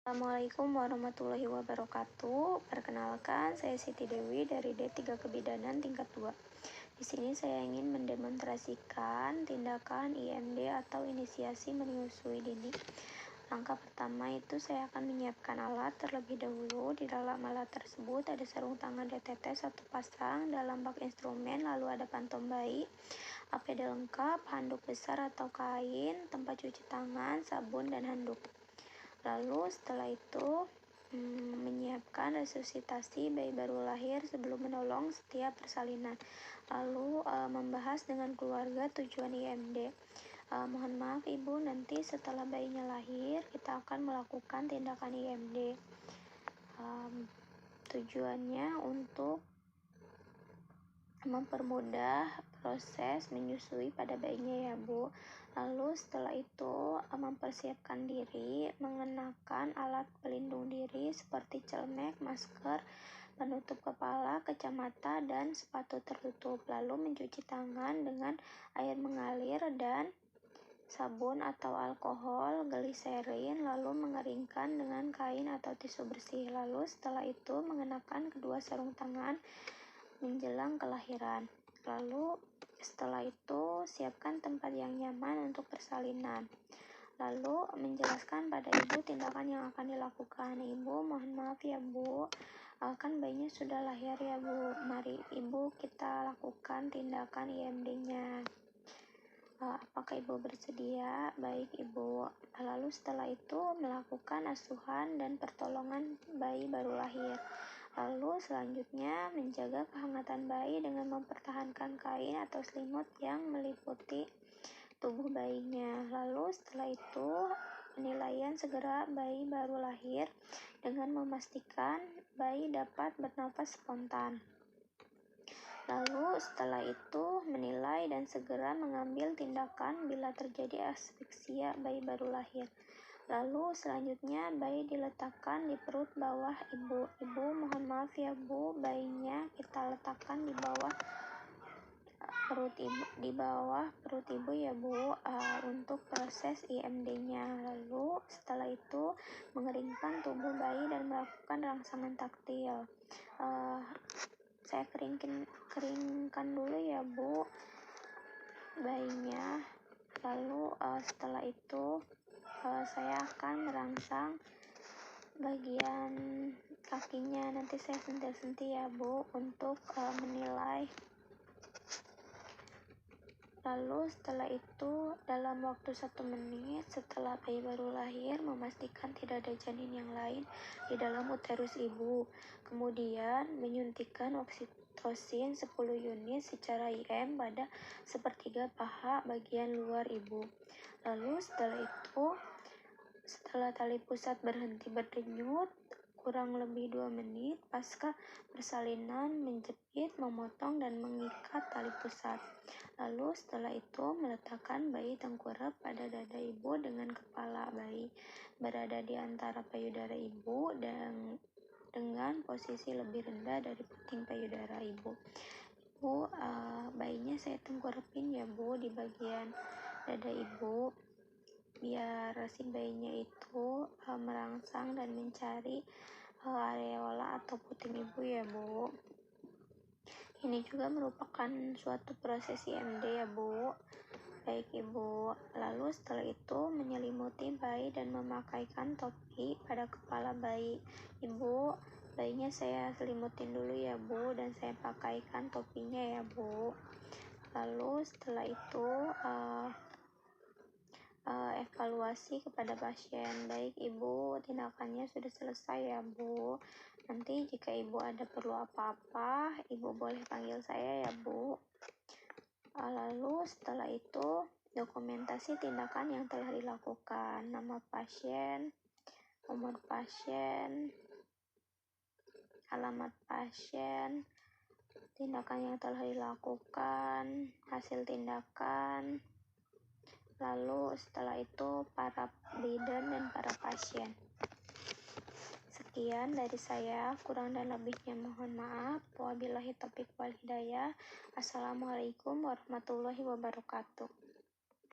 Assalamualaikum warahmatullahi wabarakatuh. Perkenalkan, saya Siti Dewi dari D3 Kebidanan tingkat 2. Di sini saya ingin mendemonstrasikan tindakan IMD atau inisiasi menyusui dini. Langkah pertama itu saya akan menyiapkan alat terlebih dahulu. Di dalam alat tersebut ada sarung tangan DTT 1 pasang dalam bak instrumen, lalu ada pantom bayi, APD lengkap, handuk besar atau kain, tempat cuci tangan, sabun, dan handuk. Lalu setelah itu menyiapkan resusitasi bayi baru lahir sebelum menolong setiap persalinan. Lalu membahas dengan keluarga tujuan IMD. Mohon maaf Ibu, nanti setelah bayinya lahir kita akan melakukan tindakan IMD. Tujuannya untuk mempermudah proses menyusui pada bayinya ya Bu. Lalu setelah itu mempersiapkan diri, mengenakan alat pelindung diri seperti celemek, masker, penutup kepala, kacamata, dan sepatu tertutup. Lalu mencuci tangan dengan air mengalir dan sabun atau alkohol gliserin, lalu mengeringkan dengan kain atau tisu bersih. Lalu setelah itu mengenakan kedua sarung tangan menjelang kelahiran. Lalu setelah itu siapkan tempat yang nyaman untuk persalinan. Lalu menjelaskan pada Ibu tindakan yang akan dilakukan. Ibu, mohon maaf ya Bu, kan bayinya sudah lahir ya Bu. Mari Ibu kita lakukan tindakan IMD-nya. Apakah Ibu bersedia? Baik Ibu. Lalu setelah itu melakukan asuhan dan pertolongan bayi baru lahir. Lalu selanjutnya menjaga kehangatan bayi dengan mempertahankan kain atau selimut yang meliputi tubuh bayinya. Lalu setelah itu penilaian segera bayi baru lahir dengan memastikan bayi dapat bernafas spontan. Lalu setelah itu menilai dan segera mengambil tindakan bila terjadi asfiksia bayi baru lahir. Lalu selanjutnya bayi diletakkan di perut bawah Ibu. Ibu, mohon maaf ya Bu, bayinya kita letakkan di bawah perut Ibu ya Bu, untuk proses IMD-nya. Lalu setelah itu mengeringkan tubuh bayi dan melakukan rangsangan taktil. Saya keringkan dulu ya Bu bayinya. Lalu setelah itu saya akan merangsang bagian kakinya. Nanti saya sentil-sentil ya Bu untuk menilai. Lalu setelah itu dalam waktu 1 menit setelah bayi baru lahir memastikan tidak ada janin yang lain di dalam uterus Ibu. Kemudian menyuntikkan oksitosin 10 unit secara IM pada sepertiga paha bagian luar Ibu. Lalu setelah tali pusat berhenti berdenyut kurang lebih 2 menit pasca persalinan menjepit, memotong, dan mengikat tali pusat. Lalu setelah itu meletakkan bayi tengkurap pada dada Ibu dengan kepala bayi berada di antara payudara Ibu dan dengan posisi lebih rendah dari puting payudara Ibu. Bayinya saya tengkurapin ya Bu di bagian dada Ibu biar si bayinya itu merangsang dan mencari areola atau puting Ibu ya Bu. Ini juga merupakan suatu proses IMD ya Bu. Baik Ibu. Lalu setelah itu menyelimuti bayi dan memakaikan topi pada kepala bayi. Ibu, bayinya saya selimutin dulu ya Bu dan saya pakaikan topinya ya Bu. Lalu setelah itu evaluasi kepada pasien. Baik Ibu, tindakannya sudah selesai ya Bu. Nanti jika Ibu ada perlu apa-apa, Ibu boleh panggil saya ya Bu. Lalu setelah itu dokumentasi tindakan yang telah dilakukan, nama pasien, umur pasien, alamat pasien, tindakan yang telah dilakukan, hasil tindakan. Lalu setelah itu para bidan dan para pasien. Sekian dari saya, kurang dan lebihnya mohon maaf. Wabillahi taufiq wal hidayah. Assalamualaikum warahmatullahi wabarakatuh.